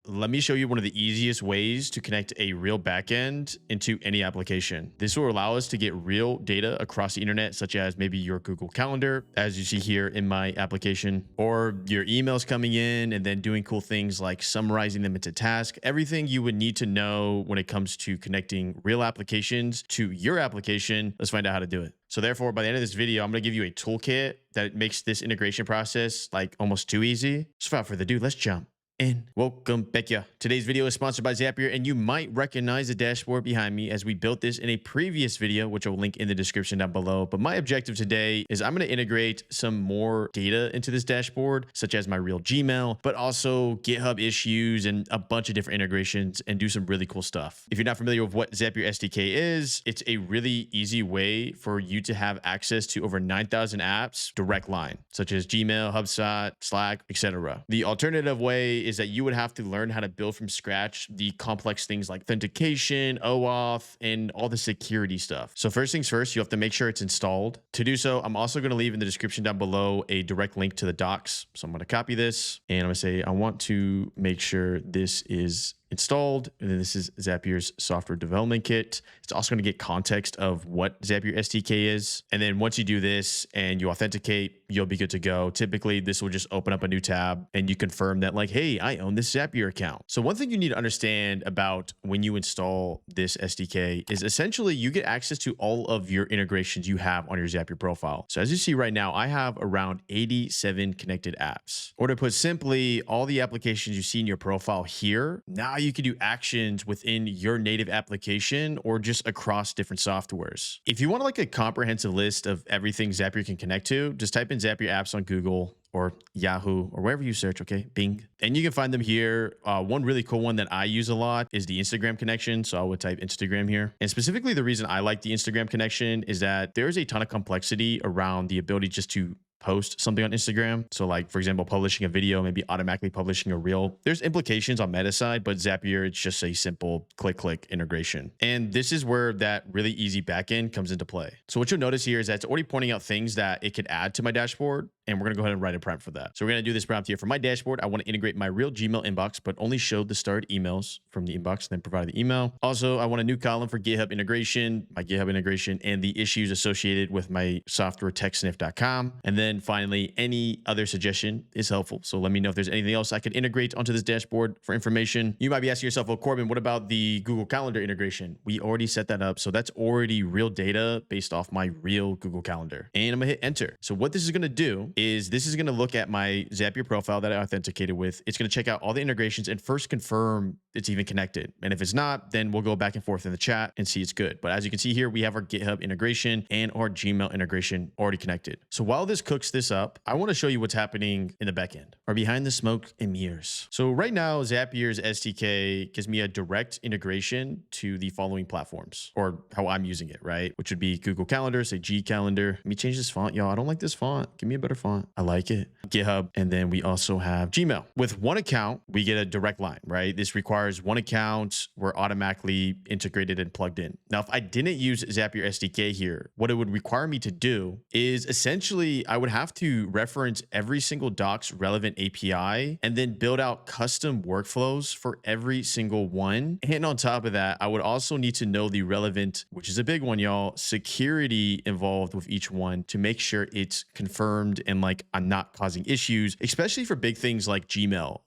let me show you one of the easiest ways to connect a real backend into any application. This will allow us to get real data across the internet, such as maybe your Google Calendar, as you see here in my application, or your emails coming in and then doing cool things like summarizing them into tasks, everything you would need to know when it comes to connecting real applications to your application. Let's find out how to do it. So therefore, by the end of this video, I'm going to give you a toolkit that makes this integration process like almost too easy. So without further ado, let's jump and welcome back. Today's video is sponsored by Zapier, and you might recognize the dashboard behind me as we built this in a previous video, which I'll link in the description down below. But my objective today is I'm going to integrate some more data into this dashboard, such as my real Gmail, but also GitHub issues and a bunch of different integrations, and do some really cool stuff. If you're not familiar with what Zapier SDK is, it's a really easy way for you to have access to over 9,000 apps direct line, such as Gmail, HubSpot, Slack, etc. The alternative way is that you would have to learn how to build from scratch the complex things like authentication, OAuth, and all the security stuff. So first things first, you have to make sure it's installed. To do so, I'm also going to leave in the description down below a direct link to the docs. So I'm going to copy this and I'm going to say, I want to make sure this is installed. And then this is Zapier's software development kit. It's also going to get context of what Zapier SDK is. And then once you do this and you authenticate, you'll be good to go. Typically, this will just open up a new tab and you confirm that like, hey, I own this Zapier account. So one thing you need to understand about when you install this SDK is essentially you get access to all of your integrations you have on your Zapier profile. So as you see right now, I have around 87 connected apps. Or to put simply, all the applications you see in your profile here, now you can do actions within your native application or just across different softwares. If you want like a comprehensive list of everything Zapier can connect to, just type in Zapier apps on Google or Yahoo or wherever you search, okay? Bing. And you can find them here. One really cool one that I use a lot is the Instagram connection. So I would type Instagram here. And specifically the reason I like the Instagram connection is that there's a ton of complexity around the ability just to post something on Instagram. So like, for example, publishing a video, maybe automatically publishing a reel. There's implications on meta side, but Zapier, it's just a simple click integration. And this is where that really easy backend comes into play. So what you'll notice here is that it's already pointing out things that it could add to my dashboard. And we're going to go ahead and write a prompt for that. So we're going to do this prompt here. For my dashboard, I want to integrate my real Gmail inbox, but only show the starred emails from the inbox, then provide the email. Also, I want a new column for GitHub integration, my GitHub integration, and the issues associated with my software techsniff.com. And then finally, any other suggestion is helpful. So let me know if there's anything else I could integrate onto this dashboard for information. You might be asking yourself, well, Corbin, what about the Google Calendar integration? We already set that up. So that's already real data based off my real Google Calendar. And I'm going to hit enter. So what this is going to do is this is going to look at my Zapier profile that I authenticated with. It's going to check out all the integrations and first confirm it's even connected. And if it's not, then we'll go back and forth in the chat and see it's good. But as you can see here, we have our GitHub integration and our Gmail integration already connected. So while this cooks this up, I want to show you what's happening in the backend or behind the smoke and mirrors. So right now, Zapier's SDK gives me a direct integration to the following platforms or how I'm using it, right? Which would be Google Calendar, say G Calendar. Let me change this font, y'all. I don't like this font. Give me a better font. I like it. GitHub. And then we also have Gmail. With one account, we get a direct line, right? This requires one account. We're automatically integrated and plugged in. Now, if I didn't use Zapier SDK here, what it would require me to do is essentially I would have to reference every single doc's relevant API and then build out custom workflows for every single one. And on top of that, I would also need to know the relevant, which is a big one, y'all, security involved with each one to make sure it's confirmed and like I'm not causing issues, especially for big things like Gmail.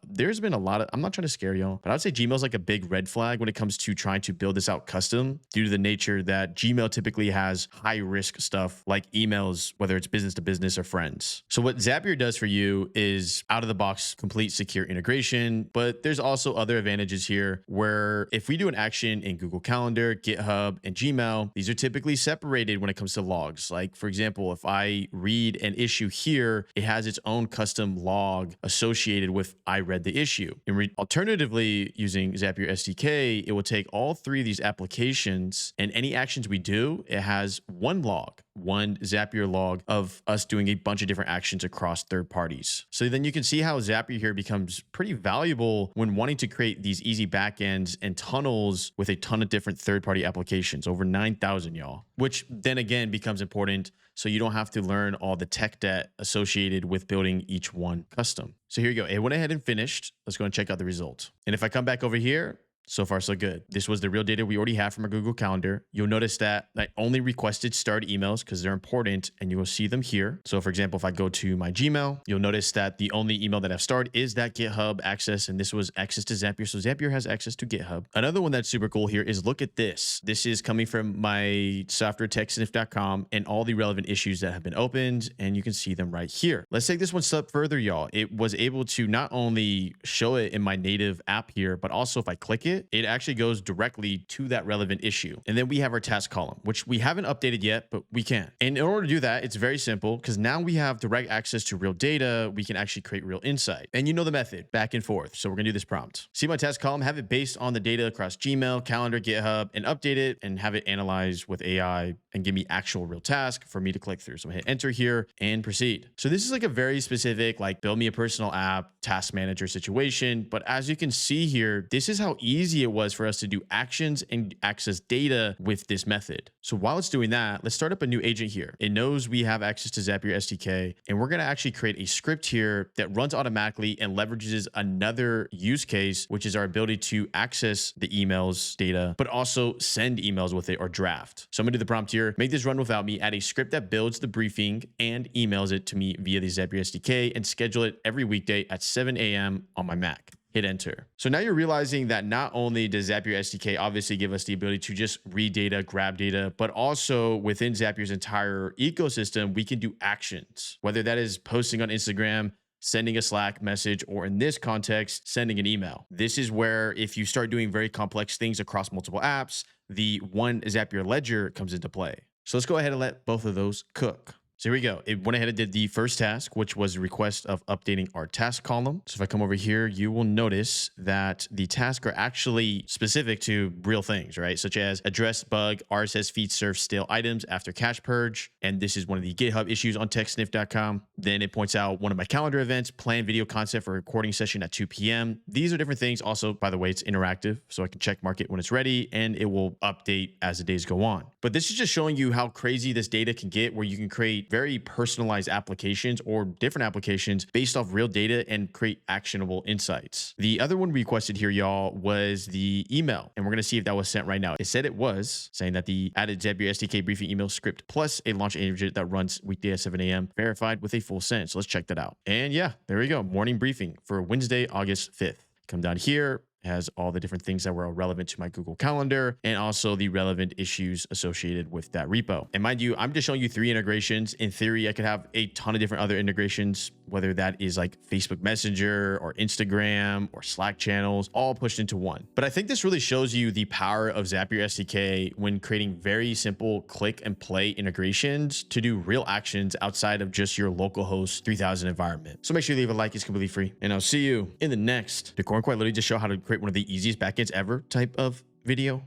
There's been a lot of, I'm not trying to scare y'all, but I would say Gmail's like a big red flag when it comes to trying to build this out custom due to the nature that Gmail typically has high risk stuff like emails, whether it's business to business or friends. So what Zapier does for you is out of the box, complete secure integration, but there's also other advantages here where if we do an action in Google Calendar, GitHub, and Gmail, these are typically separated when it comes to logs. Like for example, if I read an issue here, it has its own custom log associated with I read the issue. And alternatively, using Zapier SDK, it will take all three of these applications and any actions we do, it has one log one Zapier log of us doing a bunch of different actions across third parties. So then you can see how Zapier here becomes pretty valuable when wanting to create these easy backends and tunnels with a ton of different third-party applications, over 9,000, y'all, which then again becomes important so you don't have to learn all the tech debt associated with building each one custom. So here you go. It went ahead and finished. Let's go and check out the result. And if I come back over here, so far, so good. This was the real data we already have from our Google Calendar. You'll notice that I only requested starred emails because they're important and you will see them here. So for example, if I go to my Gmail, you'll notice that the only email that I've starred is that GitHub access, and this was access to Zapier. So Zapier has access to GitHub. Another one that's super cool here is look at this. This is coming from my softwaretechsniff.com and all the relevant issues that have been opened, and you can see them right here. Let's take this one step further, y'all. It was able to not only show it in my native app here, but also if I click it, it actually goes directly to that relevant issue. And then we have our task column, which we haven't updated yet, but we can. And in order to do that, it's very simple because now we have direct access to real data. We can actually create real insight. And you know the method, back and forth. So we're gonna do this prompt. See my task column, have it based on the data across Gmail, Calendar, GitHub, and update it and have it analyze with AI and give me actual real task for me to click through. So I hit enter here and proceed. So this is like a very specific, like build me a personal app, task manager situation. But as you can see here, this is how easy it was for us to do actions and access data with this method. So while it's doing that, let's start up a new agent here. It knows we have access to Zapier SDK, and we're gonna actually create a script here that runs automatically and leverages another use case, which is our ability to access the emails data, but also send emails with it or draft. So I'm gonna do the prompt here, make this run without me, add a script that builds the briefing and emails it to me via the Zapier SDK and schedule it every weekday at 7 a.m. on my Mac. Hit enter. So now you're realizing that not only does Zapier SDK obviously give us the ability to just read data, grab data, but also within Zapier's entire ecosystem, we can do actions, whether that is posting on Instagram, sending a Slack message, or in this context, sending an email. This is where if you start doing very complex things across multiple apps, the one Zapier ledger comes into play. So let's go ahead and let both of those cook. So here we go. It went ahead and did the first task, which was the request of updating our task column. So if I come over here, you will notice that the tasks are actually specific to real things, right? Such as address bug, RSS feed serve stale items after cache purge. And this is one of the GitHub issues on techsniff.com. Then it points out one of my calendar events, planned video content for a recording session at 2 p.m. These are different things. Also, by the way, it's interactive, so I can check mark it when it's ready and it will update as the days go on. But this is just showing you how crazy this data can get, where you can create very personalized applications or different applications based off real data and create actionable insights. The other one we requested here, y'all, was the email. And we're going to see if that was sent right now. It said it was, saying that the added Zapier SDK briefing email script plus a launch agent that runs weekday at 7 a.m. verified with a full send. So let's check that out. And yeah, there we go. Morning briefing for Wednesday, August 5th. Come down here. Has all the different things that were relevant to my Google Calendar and also the relevant issues associated with that repo. And mind you, I'm just showing you 3 integrations. In theory, I could have a ton of different other integrations, whether that is like Facebook Messenger or Instagram or Slack channels, all pushed into one. But I think this really shows you the power of Zapier SDK when creating very simple click and play integrations to do real actions outside of just your localhost 3000 environment. So make sure you leave a like, it's completely free. And I'll see you in the next. Did Corn quite literally just show how to create one of the easiest backends ever type of video?